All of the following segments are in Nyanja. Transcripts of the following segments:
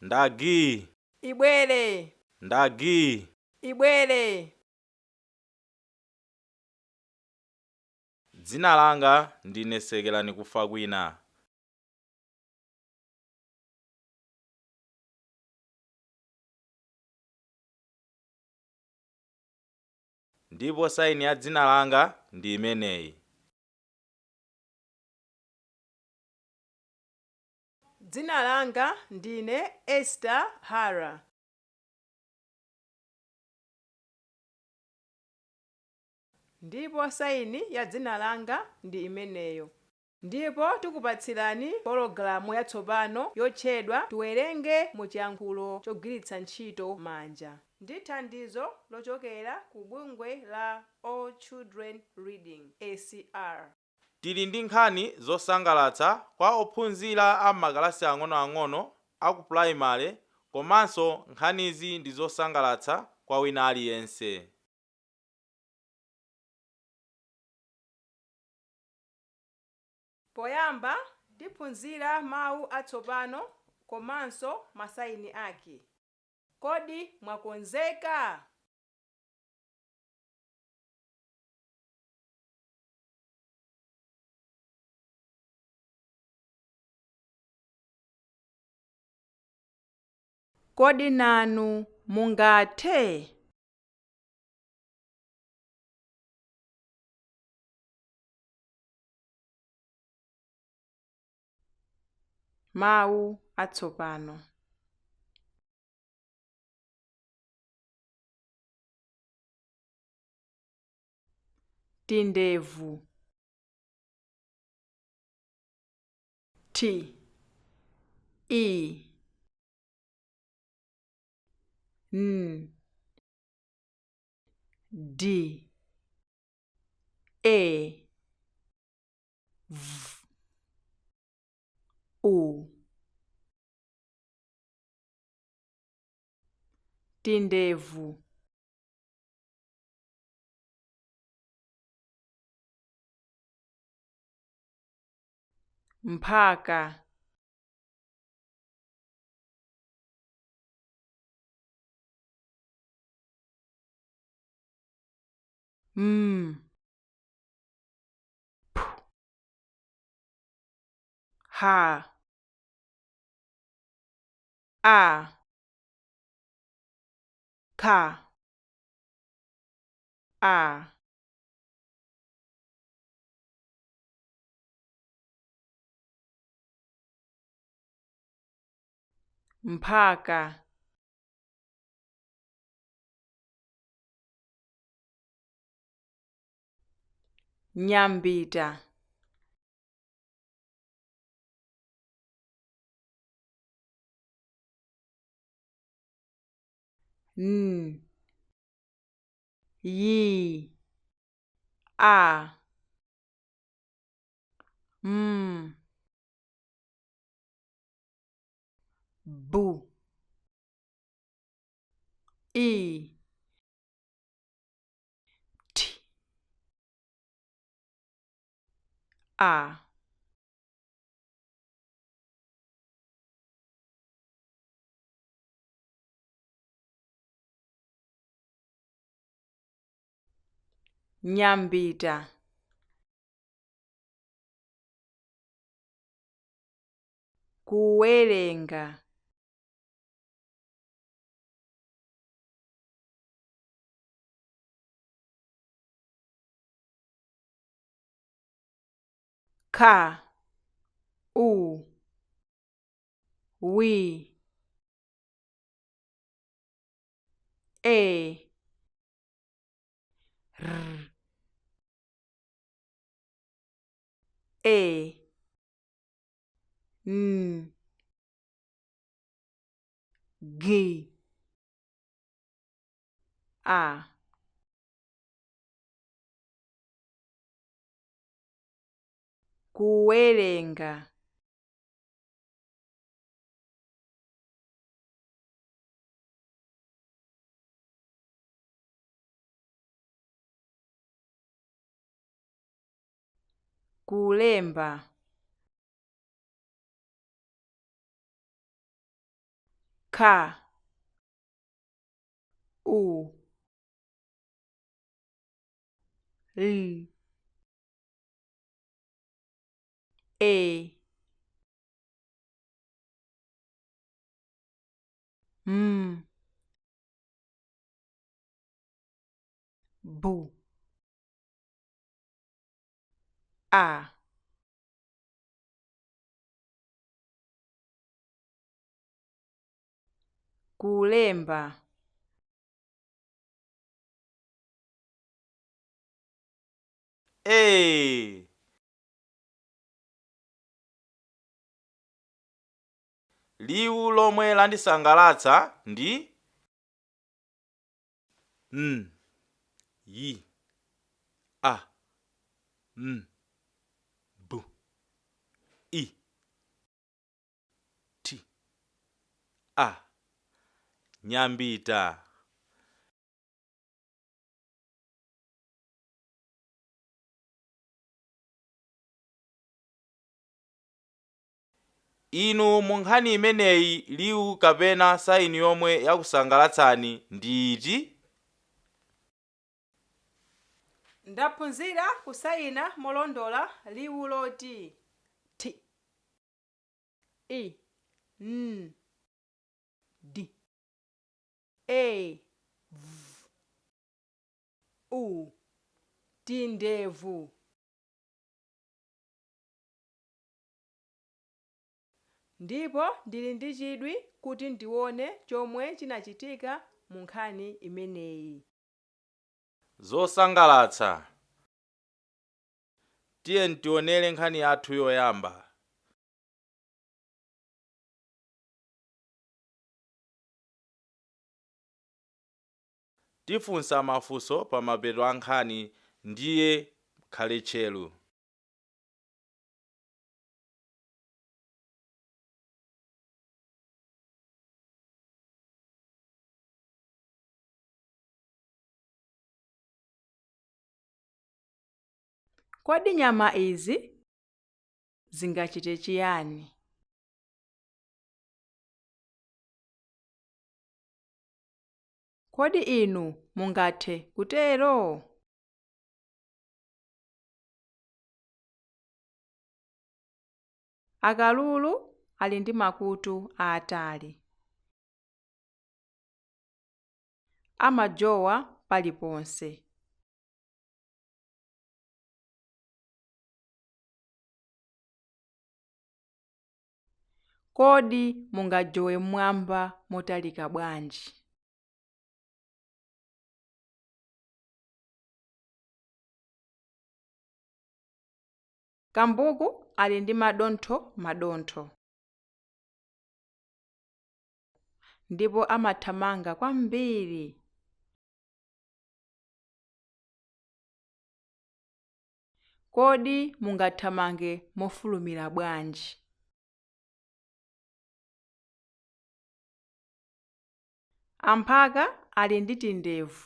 Ndagi. Ibwere. Ndagi. Ibwere. Dzina langa ndine Sekelani kufa kwina. Ndipo saini ya dzina langa ndi imeneyi. Dzina langa ndine Esther Hara. Ndipo saini ya dzina langa ndi imeneyo. Ndipo tikupatsirani pologalamu yatsopano yotchedwa tiwerenge mu chiyankhulo chogwiritsa ntchito manja ndi thandizo lochokera ku bungwe la All Children Reading ACR. Tili ndi nkhani zosangalatsa kwa ophunzira a makalasi ang'onoang'ono a ku purayimale, komanso nkhanizi ndi zosangalatsa kwa wina aliyense. Poyamba tiphunzira mawu atsopano komanso masaini ake. Kodi mwakonzeka? Kodi nanu mungathe? Mawu atsopano. Tindevu. T I N D A V U. Tindevu. Mphaka. P H A K A. Mphaka. Nyambita. N Y A M B I T A. Nyambita. Kuwerenga. K U W E R E N G A. Kuwerenga. Kulemba. Ka. U. L. E. M. Bu. A. Kulemba. E. Liwu lomwe landisangalatsa ndi N. Y. A. M. B. I. T. A. Nyambita. Inu mu nkhani imeneyi liwu kapena sayini yomwe yakusangalatsani ndi iti? Ndaphunzira kusayina molondola liwu loti T, I, N, D, E, V, U, tindevu. Ndipo ndili ndi chidwi kuti ndione chomwe chinachitika mu nkhani imeneyi. Zosangalatsa. Tiye ntionere nkhani yathu yoyamba. Tifunsa mafunso pa mapeto a nkhani ndiye khale tcheru. Kodi nyama izi zingachite chiyani? Kodi inu mungathe kutero? Akalulu ali ndi makutu aatali. Amajowa paliponse. Kodi mungajowe mmwamba motalika bwanji? Kambuku ali ndi madontho ndipo amathamanga kwambiri. Kodi mungathamange mofulumira bwanji? Amphaka ali ndi tindevu.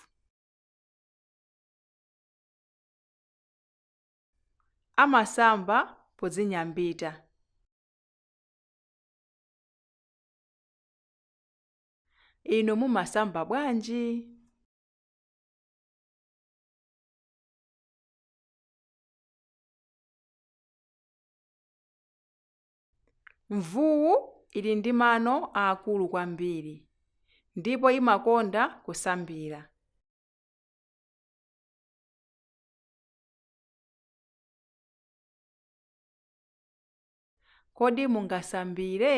Amasamba podzinyambita. Inu mumasamba bwanji? Mvuwu ili ndi mano aakulu kwambiri ndipo imakonda kusambira. Kodi mungasambire?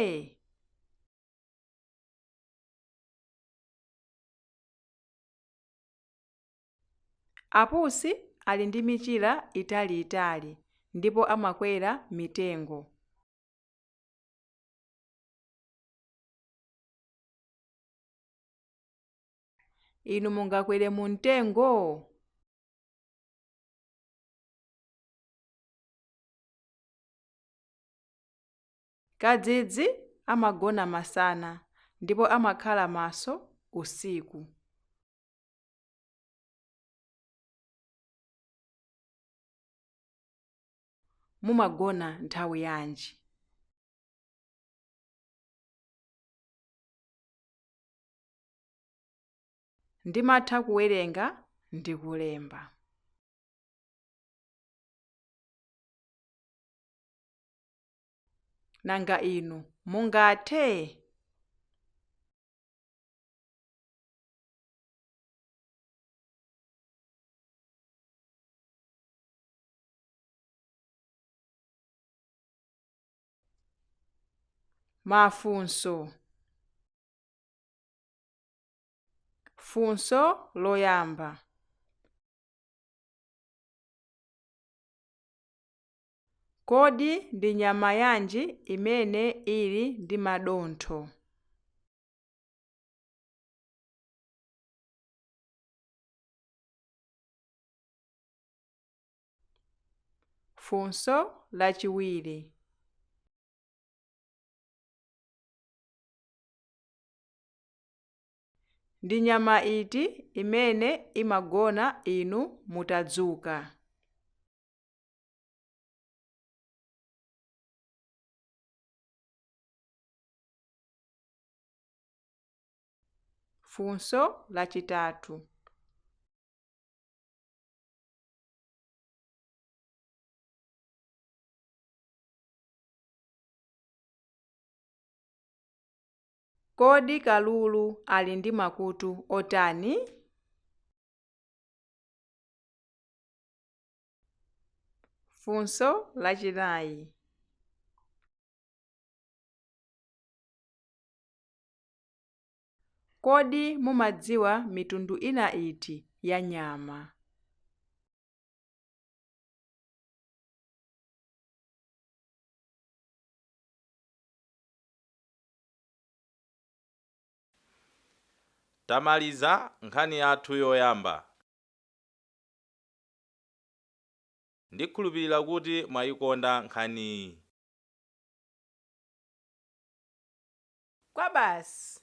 Apusi ali ndi michira italiitali ndipo amakwera mitengo. Inu mungakwere mu mtengo? Kadzidzi amagona masana ndipo amakhala maso usiku. Mumagona nthawi yanji? ndimatha kuwerenga ndi kulemba. Nanga inu mungathe? Mafunso. Funso loyamba. Kodi ndi nyama yanji imene ili ndi madontho? Funso lachiwiri. Ndi nyama iti imene imagona inu mutadzuka? Funso lachitatu. Kodi kalulu ali ndi makutu otani? Funso lachinayi. Kodi mumadziwa mitundu ina iti ya nyama? Tamaliza nkhani yathu yoyamba. Ndikhulupirira kuti mwayikonda nkhaniyi. Kwa basi,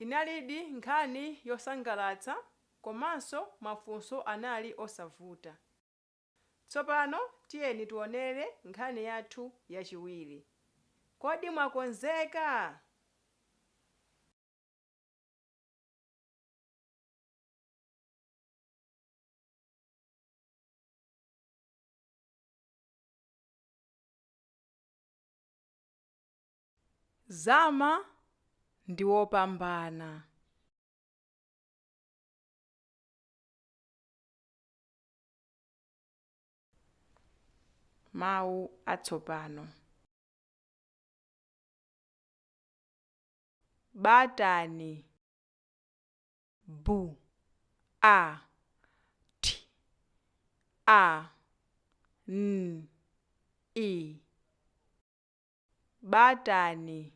inalidi nkhani yosangalatsa komanso mafunso anali osavuta. Tsopano tiyeni tionere nkhani yathu yachiwiri. Kodi mwakonzeka? Zama ndi wopambana. Mawu atsopano. Batani. Bu. A. T. A. N. I. Batani.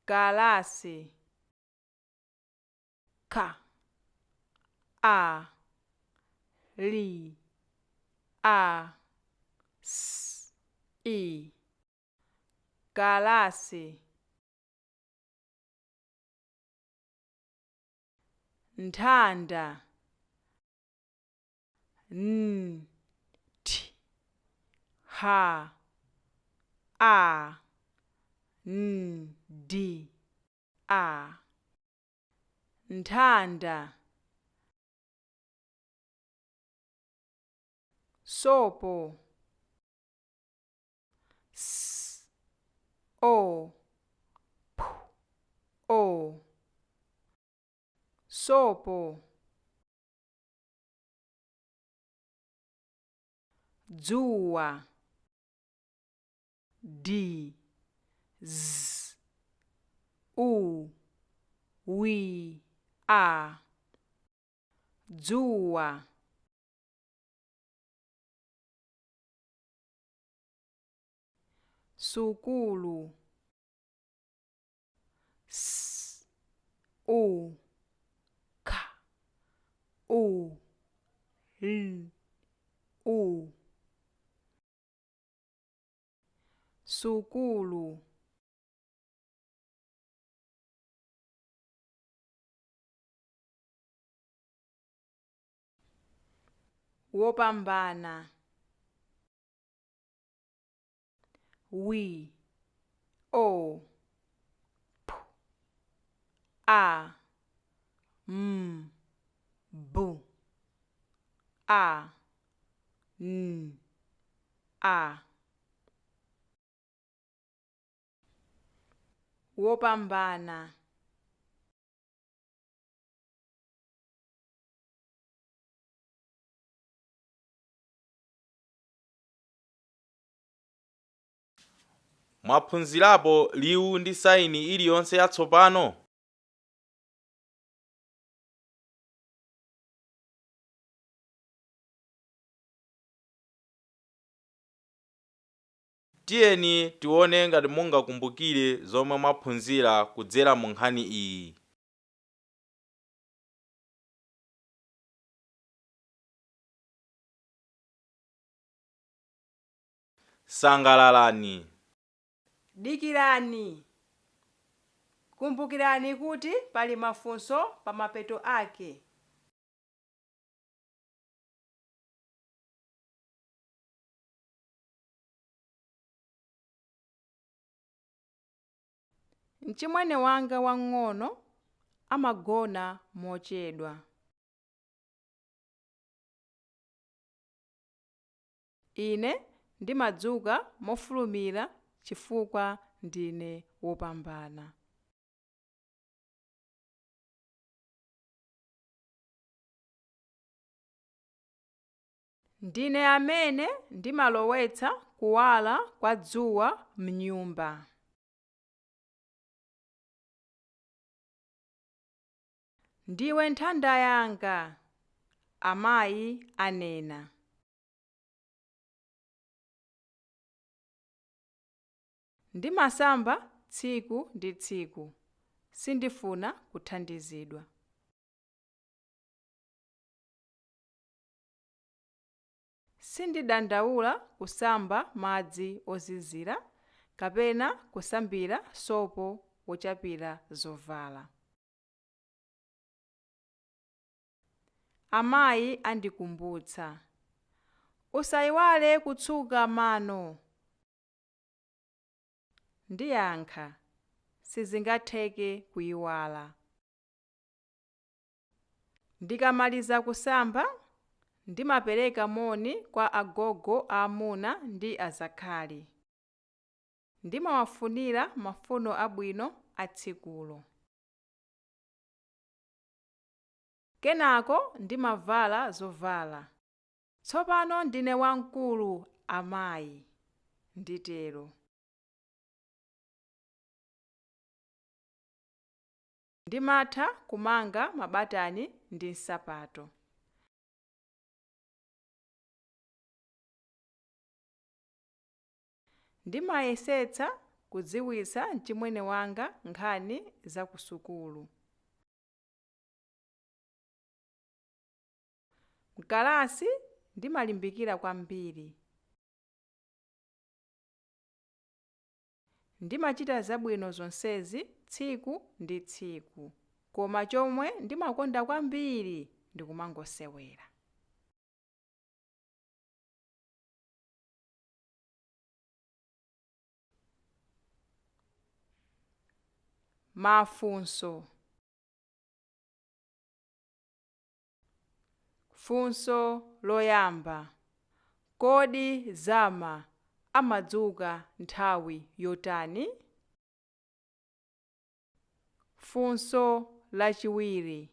Kalasi. Ka. A. Li. A. S. I. Kalasi. Nthanda. N. T. H. A. N. D. A. Nthanda. Sopo. S. O. P. O. Sopo. Dzuwa. D. Z. U. Wi. A. Dzuwa. Sukulu. S. U. K. U. L. U. Sukulu. Wopambana. Wi. O. P. A, M, B, A, N, A. Wopambana. Mwaphunzirapo liwu ndi sayini iliyonse yatsopano? Tiyeni tione ngati mungakumbukire zomwe mwaphunzira kudzera mu nkhani iyi. Sangalalani. Dikirani. Kumbukirani kuti pali mafunso pa mapeto ake. Mchimwene wanga wang'ono amagona mochedwa. Ine ndimadzuka mofulumira chifukwa ndine wopambana. Ndine amene ndimalowetsa kuwala kwa dzuwa m'nyumba. Ndiwe nthanda yanga, amayi anena. Ndimasamba tsiku ndi tsiku, sindifuna kuthandizidwa. Sindidandaula kusamba madzi ozizira kapena kusambira sopo wochapira zovala. Amayi andikumbutsa, usayiwale kutsuka mano. Ndiyankha, sizingatheke kuyiwala. Ndikamaliza kusamba, ndimapereka moni kwa agogo aamuna ndi azakhali. Ndimawafunira mafuno abwino a tsikulo. Kenako ndimavala zovala. Tsopano ndine wamkulu, amayi, nditero. Ndimatha kumanga mabatani ndi nsapato. Ndimayesetsa kudziwitsa mchimwene wanga nkhani za ku sukulu. Mkalasi ndimalimbikira kwambiri. Ndimachita zabwino zonsezi tsiku ndi tsiku, koma chomwe ndimakonda kwambiri ndi kumangosewera. Mafunso. Funso loyamba. Kodi Zama amadzuka nthawi yotani? Funso lachiwiri.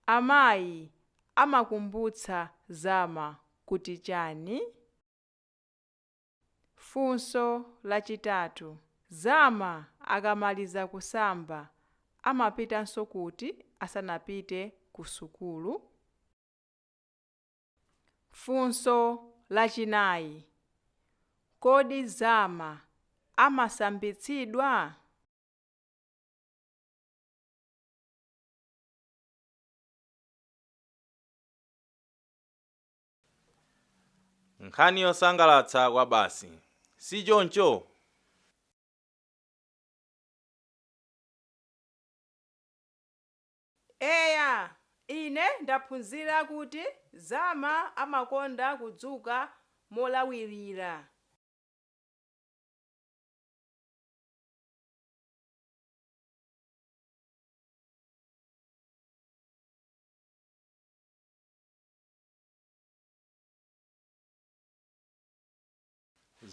Amayi amakumbutsa Zama kuti chani? Funso lachitatu. Zama akamaliza kusamba amapitanso kuti asanapite ku sukulu? Funso lachinayi. Kodi Zama amasambitsidwa? Nkhani yosangalatsa kwa basi, si choncho? Eya, ine ndaphunzira kuti Zama amakonda kudzuka molawirira.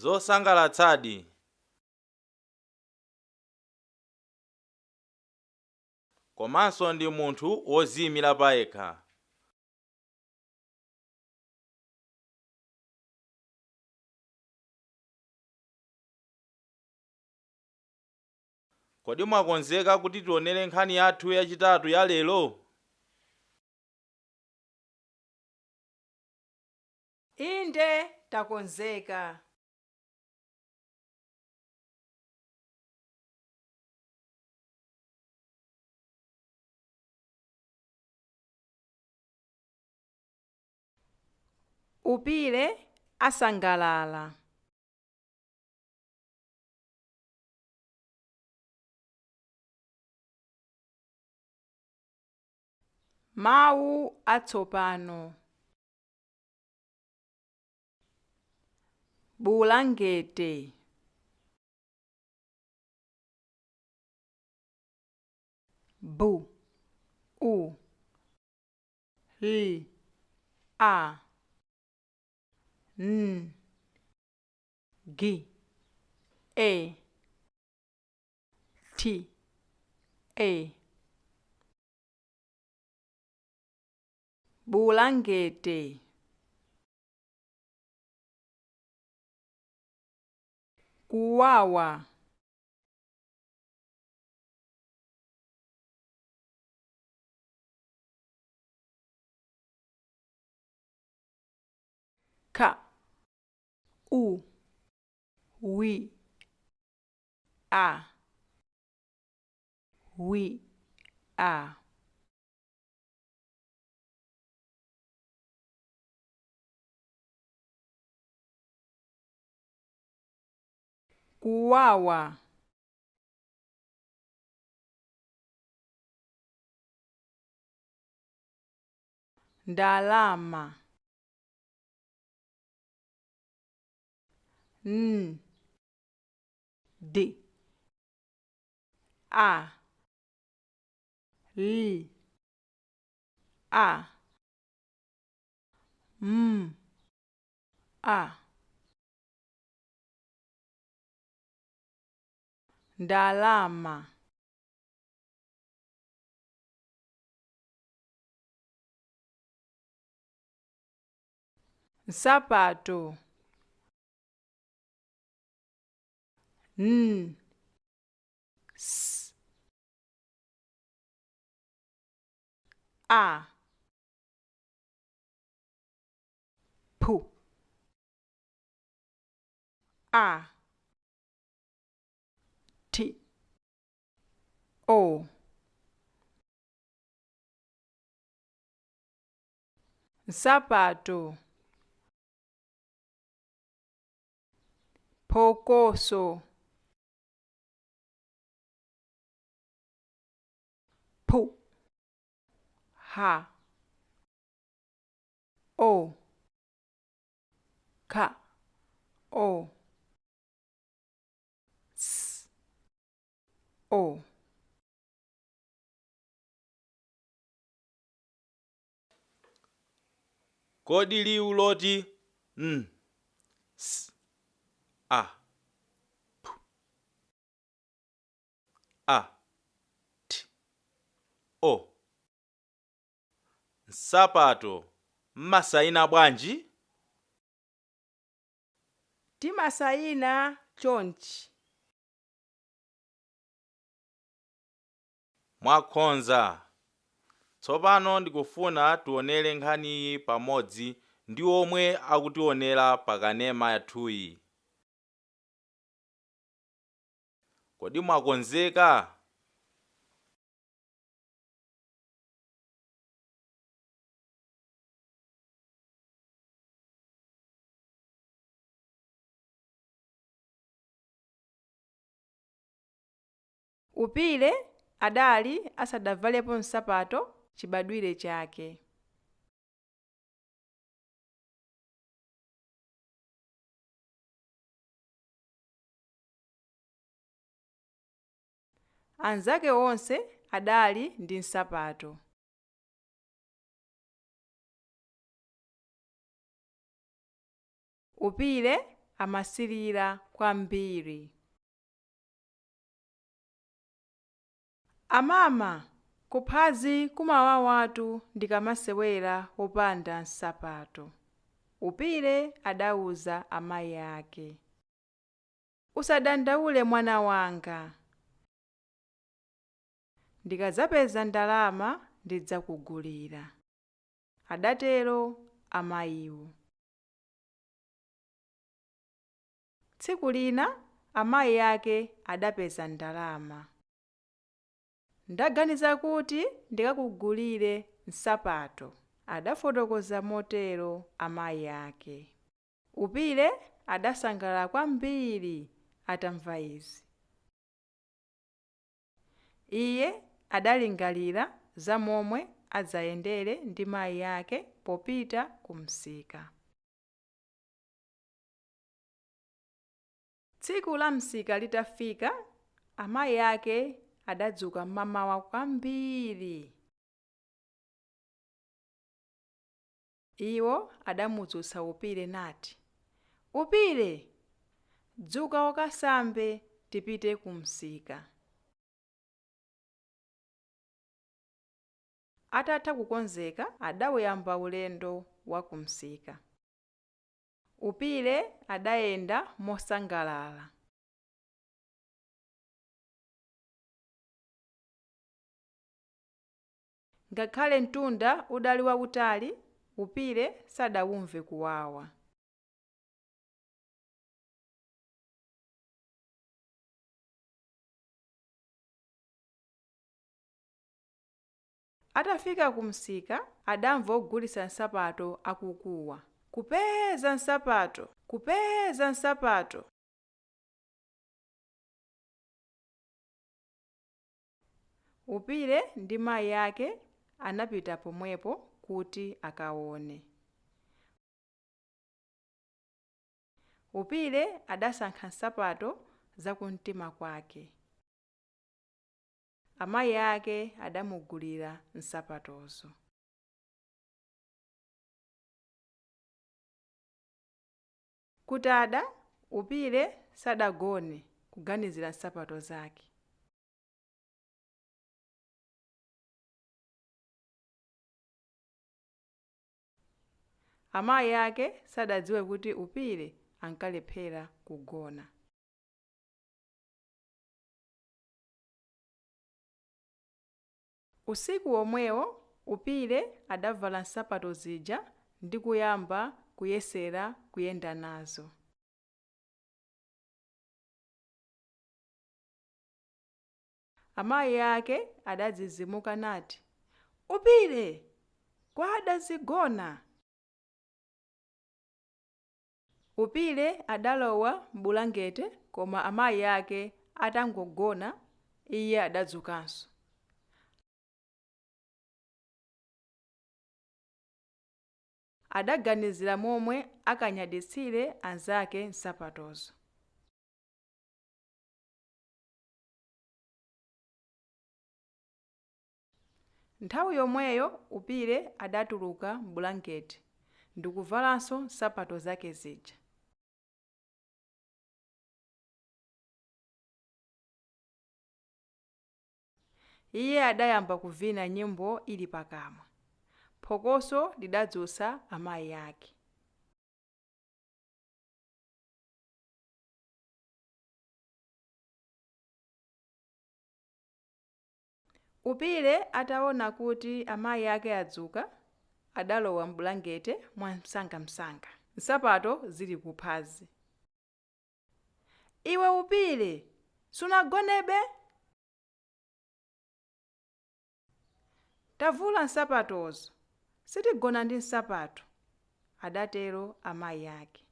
zosangalatsadi. Komanso ndi munthu woziyimira payekha. Kodi mwakonzeka kuti tionere nkhani yathu yachitatu ya lero? Inde takonzeka. Upile asangalala. Mawu atsopano. Bulangete. Bu, u, l, a, n, g, e, t, e. Bulangete. Kuwawa. Ka, u, wi, a, wi, a. Kuwawa. Ndalama. N, d, a, l, a, m, a. Ndalama. Sapato. N, s, a, p, a, t, o. Sapato. Phokoso. Phu, ha, o, ka, o, s, o. Kodi liwu loti n, s, a, p, a, t, o. Nsapato mmasayina bwanji? Timasayina chonchi. Mwakonza. Tsopano ndikufuna tionere nkhani iyi pamodzi ndi omwe akutionera pakanema yathuyi. Kodi mwakonzeka? Upile adali asadavalepo nsapato chibadwire chake. Anzake onse adali ndi nsapato. Upile amasilira kwambiri. Amama, kuphazi kumawawatu ndikamasewera wopanda nsapato. Upire adawuza amayi ake. Usadandaule mwana wanga. Ndikadzapeza ndalama ndidzakugulira. Adatero amayiwo. Tsiku lina amayi ake adapeza ndalama. Ndaganiza kuti ndikakugulire nsapato. Adafotokoza motero amayi ake. Upire adasangalala kwambiri atamva izi. Iye adalingalira za momwe adzayendere ndi mayi ake popita ku msika. Tsiku la msika litafika, amayi ake adadzuka mmamawa kwambiri. Iwo adamudzutsa Upire nati, "Upire, dzuka ukasambe tipite ku msika." Atatha kukonzeka, adawuyamba ulendo wa ku msika. Upire adayenda mosangalala. Ngakhale mtunda udali wautali, Upire sadawumve kuwawa. Atafika ku msika, adamva ogulitsa nsapato akukuwa, "Kupeza nsapato! Kupeza nsapato!" Upire ndi mayi ake anapita pomwepo kuti akaone. Upire adasankha nsapato zakumtima kwake. Amayi ake adamugulira nsapatozo. Kutada, Upire sadagone kuganizira nsapato zake. Amayi ake sadadziwe kuti Upire ankalephera kugona. Usiku womwewo, Upire adavala nsapato zija ndi kuyamba kuyesera kuyenda nazo. Amayi ake adadzidzimuka nati, "Upire, kwadazigona." Upire adalowa m'bulangete, koma amayi ake atangogona, iye adadzukanso. Adaganizira momwe akanyaditsire anzake nsapatozo. Nthawi yomweyo Upire adatuluka m'bulangeti ndikuvalanso nsapato zake zija. Iye adayamba kuvina nyimbo ili pakamwa. Phokoso lidadzutsa amayi ake. Upire ataona kuti amayi ake adzuka, adalowa m'bulangete mwamsangamsanga, nsapato zili kuphazi. "Iwe Upire, sunagonebe? Tavula nsapatozo, sitigona ndi nsapato," adatero amayi ake.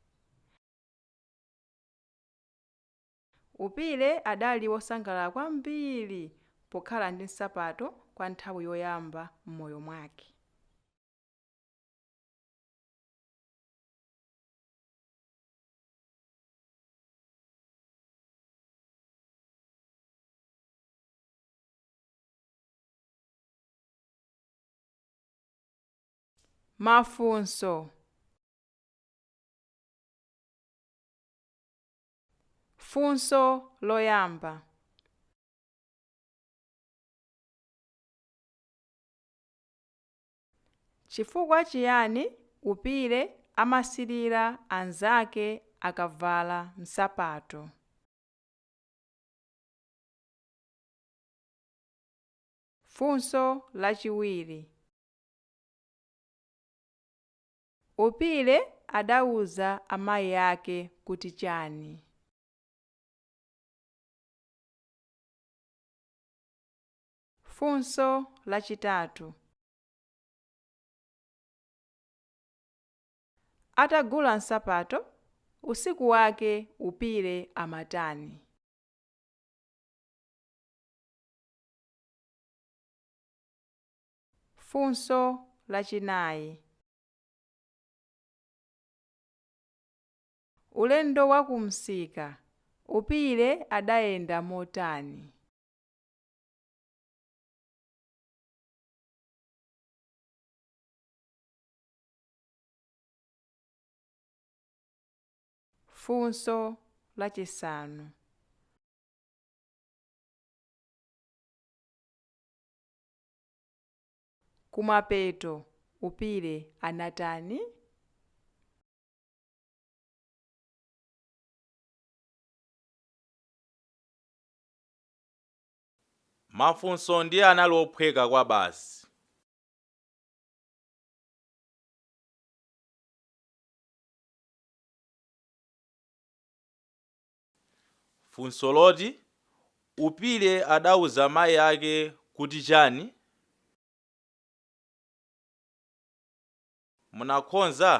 Upire adali wosangalala kwambiri pokhala ndi nsapato kwa nthawi yoyamba m'moyo mwake. Mafunso. Funso loyamba. Chifukwa chiyani upire amasilira anzake akavala nsapato? Funso lachiwiri. Upire adauza amayi ake kuti chani? Funso lachitatu. Atagula nsapato, usiku wake upire amatani? Funso lachinayi. Ulendo wa kumsika, upire adayenda motani? Funso lachisanu. Kumapeto upire anatani? Mafunso ndiye anali ophweka kwa basi. Funso loti upire adauza amayi ake kuti chani? Munakhonza?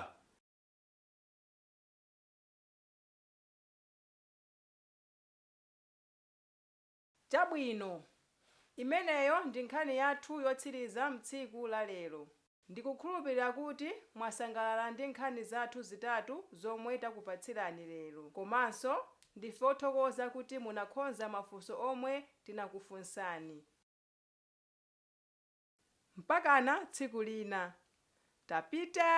Chabwino. Imeneyo ndi nkhani yathu yotsiriza mtsiku la lero. Ndikukhulupirira kuti mwasangalala ndi nkhani zathu zitatu zomwe takupatsirani lero. Komanso ndife othokoza kuti munakhonza mafunso omwe tinakufunsani. Mpakana tsiku lina. Tapita!